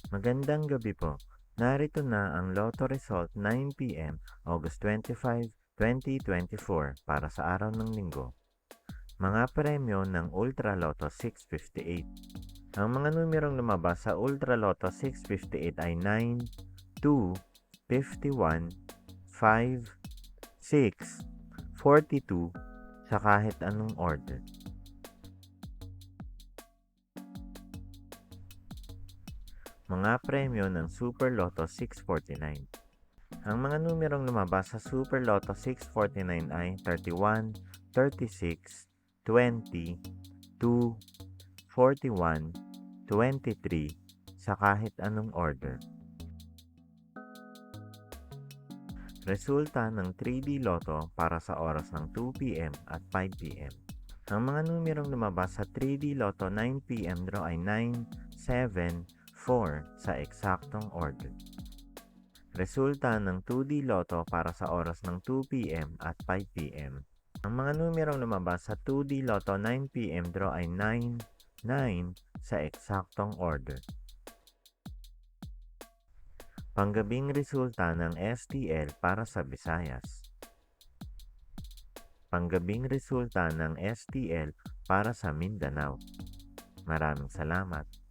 Magandang gabi po. Narito na ang Lotto Result 9 p.m. August 25, 2024 para sa araw ng linggo. Mga premyo ng Ultra Lotto 658. Ang mga numerong lumabas sa Ultra Lotto 658 ay 9, 2, 51, 5, 6, 42 sa kahit anong order. Mga premyo ng Super Lotto 649. Ang mga numerong lumabas sa Super Lotto 649 ay 31, 36, 20, 2, 41, 23 sa kahit anong order. Resulta ng 3D Lotto para sa oras ng 2 p.m. at 5 p.m. Ang mga numerong lumabas sa 3D Lotto 9 p.m. draw ay 9, 7, 4 sa eksaktong order. Resulta ng 2D Lotto para sa oras ng 2 p.m. at 5 p.m. Ang mga numerong lumabas sa 2D Lotto 9 p.m. draw ay 9, 9 sa eksaktong order. Panggabing resulta ng STL para sa Visayas. Panggabing resulta ng STL para sa Mindanao. Maraming salamat.